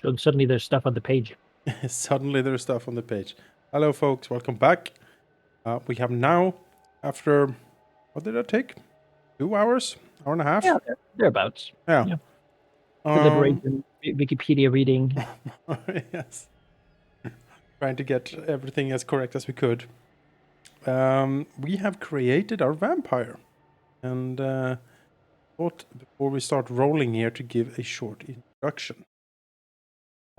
So suddenly there's stuff on the page. Suddenly there's stuff on the page. Hello, folks. Welcome back. We have now, after, what did that take? 2 hours? Hour and a half? Yeah, thereabouts. Yeah. Yeah. Um, Deliberation, Wikipedia reading. yes. Trying to get everything as correct as we could. We have created our vampire. And thought before we start rolling here to give a short introduction.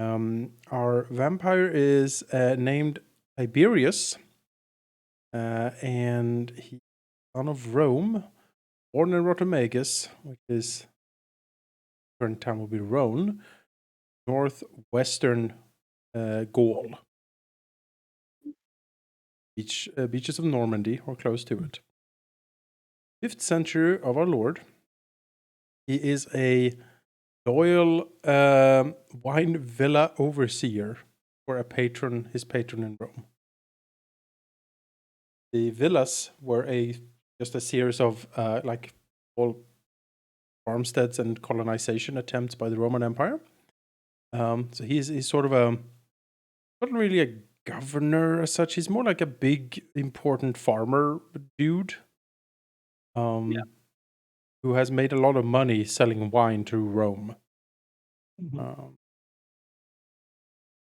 Our vampire is named Tiberius. And he's son of Rome, born in Rotomagus, which is current town will be Rhone, northwestern Gaul. Beaches of Normandy, or close to it. 5th century of our Lord. He is a loyal wine villa overseer for his patron in Rome. The villas were just a series of like all farmsteads and colonization attempts by the Roman Empire. So he's sort of not really a governor as such. He's more like a big, important farmer dude. Who has made a lot of money selling wine to Rome.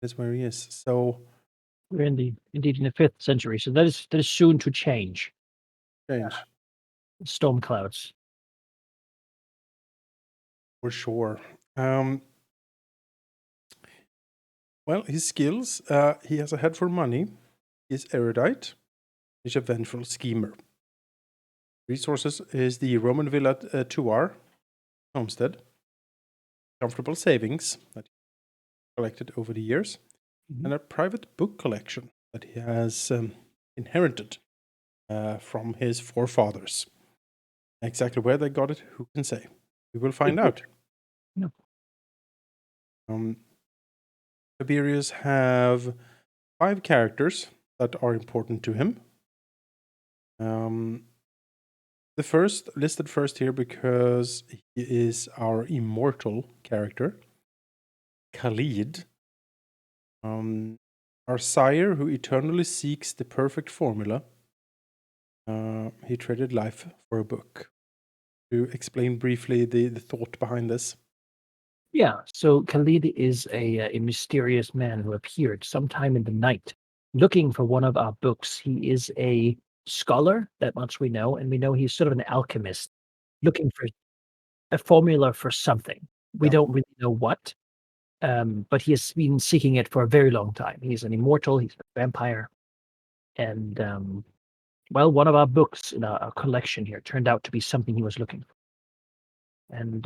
That's where he is. So We're indeed in the 5th century, so that is soon to change. change Storm clouds. for sure. Well, his skills. He has a head for money. He's erudite. He's a vengeful schemer. Resources is the Roman villa Tuar homestead. Comfortable savings that he collected over the years, and a private book collection that he has inherited from his forefathers. Exactly where they got it, who can say? We will find out. No. Tiberius have 5 characters that are important to him. The first listed first here because he is our immortal character, Khalid. Our sire who eternally seeks the perfect formula. He traded life for a book. To explain briefly the thought behind this. Yeah, so Khalid is a mysterious man who appeared sometime in the night looking for one of our books. He is a scholar, that much we know, and we know he's sort of an alchemist looking for a formula for something. We Yeah. don't really know what, but he has been seeking it for a very long time. He's an immortal, he's a vampire, and well, one of our books in our collection here turned out to be something he was looking for. And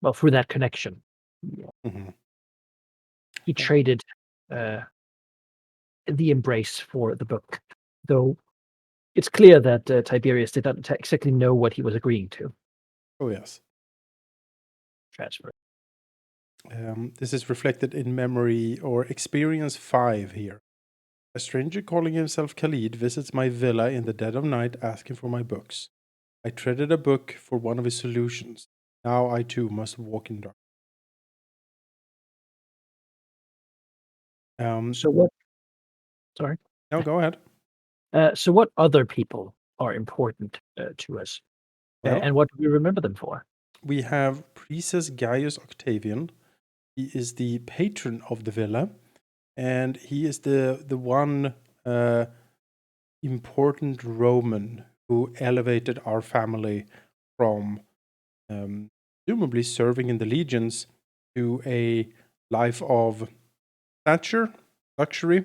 well, through that connection, Mhm. he traded the embrace for the book, though it's clear that Tiberius did not exactly know what he was agreeing to. Oh, yes. Transfer. This is reflected in memory or experience 5 here. A stranger calling himself Khalid visits my villa in the dead of night asking for my books. I traded a book for one of his solutions. Now I too must walk in dark. So what? Sorry. No, go ahead. So what other people are important to us, Well, and what do we remember them for? we have Princess Gaius Octavian. He is the patron of the villa, and he is the one important Roman who elevated our family from presumably serving in the legions to a life of stature, luxury.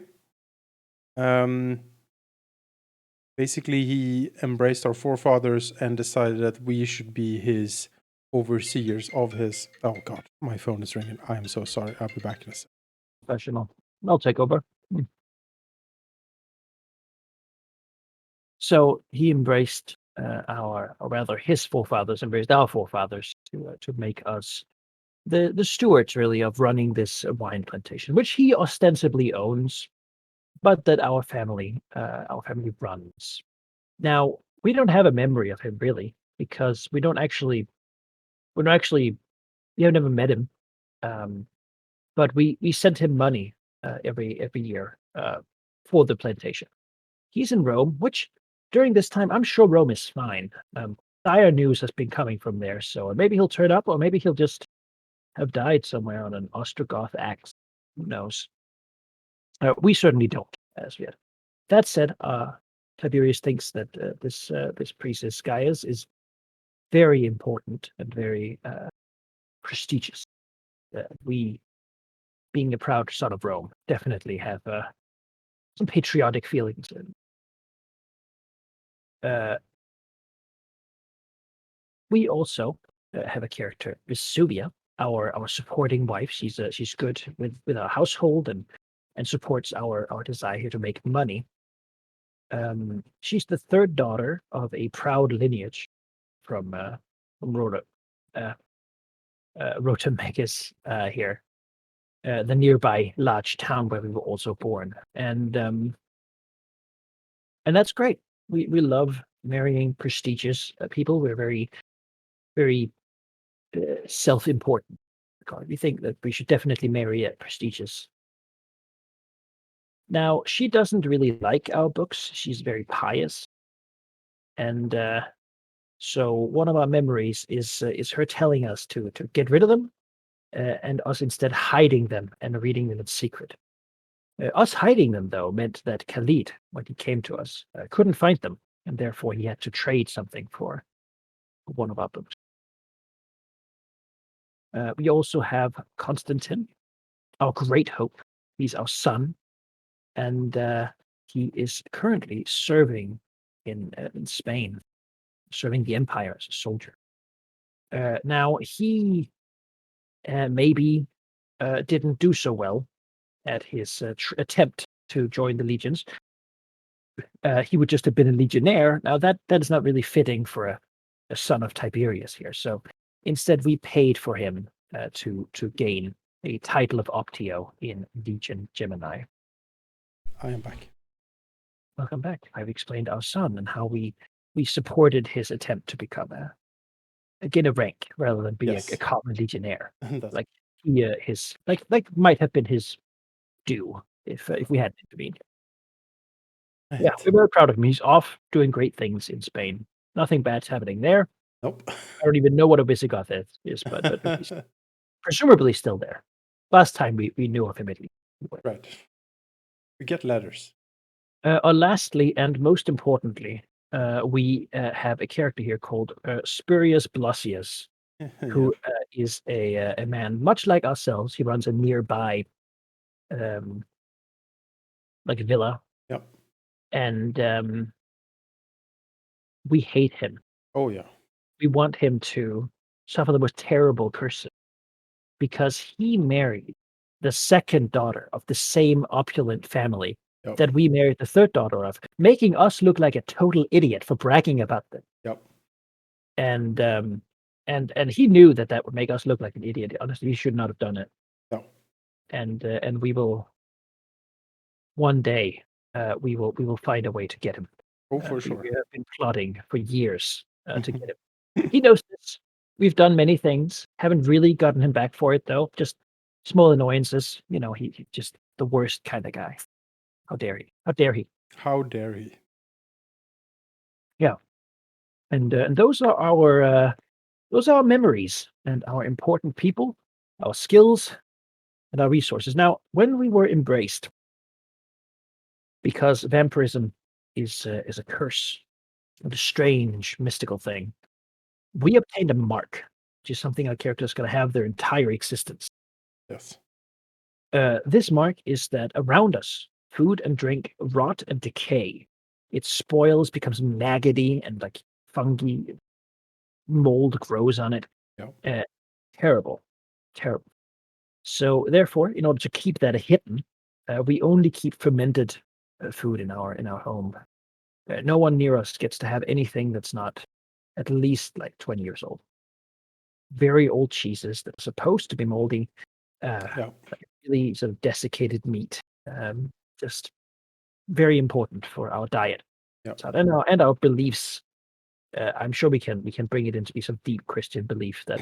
Basically, he embraced our forefathers and decided that we should be his overseers of his. Oh God, my phone is ringing. I am so sorry. I'll be back in a second. Professional. I'll take over. So he embraced or rather, his forefathers embraced our forefathers to make us the stewards, really, of running this wine plantation, which he ostensibly owns, but that our family runs. Now, we don't have a memory of him really, because we don't actually we have never met him. but we sent him money every year for the plantation. He's in Rome, which during this time I'm sure Rome is fine. Dire news has been coming from there, so maybe he'll turn up, or maybe he'll just have died somewhere on an Ostrogoth axe. Who knows? We certainly don't as yet. That said, Tiberius thinks that this priest, this Gaius, is very important and very prestigious. We, being a proud son of Rome, definitely have some patriotic feelings. And we also have a character, Vesuvia, our supporting wife. She's good with our household and supports our desire here to make money. She's the third daughter of a proud lineage from uh, Rotamachus here, the nearby large town where we were also born, and that's great. We love marrying prestigious people. We're very self-important. We think that we should definitely marry a prestigious. Now, she doesn't really like our books. She's very pious, and so one of our memories is her telling us to get rid of them, and us instead hiding them and reading them in secret. Us hiding them, though, meant that Khalid, when he came to us, couldn't find them, and therefore he had to trade something for one of our books. We also have Constantine, our great hope. He's our son, and he is currently serving in Spain, serving the empire as a soldier. Now, he maybe didn't do so well at his attempt to join the legions. He would just have been a legionnaire. Now, that is not really fitting for a son of Tiberius here. So instead, we paid for him to gain a title of Optio in Legion Gemini. I am back. Welcome back. I've explained our son and how we supported his attempt to become gain a rank rather than be a Yes. common legionnaire. That's Like his like might have been his due if we hadn't intervened. Yeah, right. we're very proud of him. He's off doing great things in Spain. Nothing bad's happening there. Nope. I don't even know what a Visigoth is, but he's presumably still there. Last time we knew of him at least. Right. We get letters. Lastly, and most importantly, we have a character here called Spurius Blossius, Yeah. who is a man much like ourselves. He runs a nearby um, like villa, Yep. and we hate him. Oh yeah. We want him to suffer the most terrible curses because he married the second daughter of the same opulent family Yep. that we married the third daughter of, making us look like a total idiot for bragging about them. Yep. And and he knew that that would make us look like an idiot. Honestly, he should not have done it. No. And we will one day we will find a way to get him. Oh, for We sure. have been plotting for years to get him. He knows this. We've done many things. Haven't really gotten him back for it though. Just small annoyances. You know, he's just the worst kind of guy. How dare he? How dare he? How dare he? Yeah. And those are our memories and our important people, our skills, and our resources. Now, when we were embraced, because vampirism is a curse, and a strange mystical thing, we obtained a mark, which is something our characters going to have their entire existence. Yes. This mark is that around us, food and drink rot and decay. It spoils, becomes maggoty, and like fungi, mold grows on it. Yep. Terrible, terrible. So therefore, in order to keep that hidden, we only keep fermented food in our home. No one near us gets to have anything that's not at least like 20 years old. Very old cheeses that are supposed to be moldy, Yeah. like really sort of desiccated meat. Just very important for our diet. Yep. So, and our beliefs. I'm sure we can bring it into some deep Christian belief that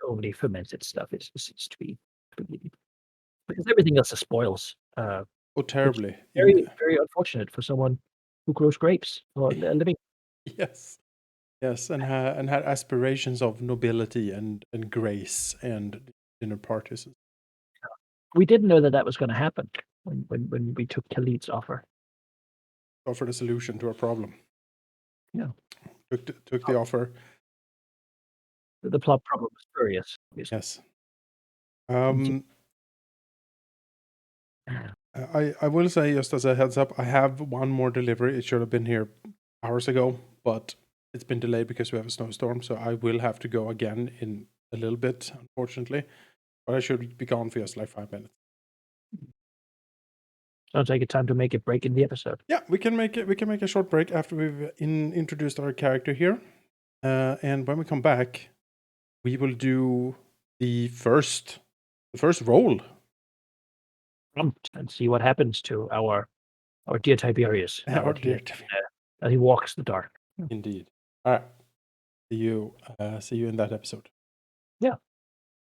only fermented stuff is to be believed. because everything else is spoils, Oh, which is terribly. very, very unfortunate for someone who grows grapes for a living. Yes, yes, and had aspirations of nobility and grace and dinner parties. We didn't know that that was gonna happen when we took Khalid's offer. Offered a solution to a problem. Yeah. Took the offer. The plot problem was spurious, obviously. Yes. Um, I will say, just as a heads up, I have one more delivery. It should have been here hours ago, but it's been delayed because we have a snowstorm. So I will have to go again in a little bit, unfortunately. But I should be gone for just like 5 minutes. Sounds like it's time to make a break in the episode. Yeah, we can make it. We can make a short break after we've introduced our character here, and when we come back, we will do the first roll. Prompt and see what happens to our dear Tiberius now Our that dear Timmy. that he walks the dark. Indeed. All right. See you in that episode. Yeah.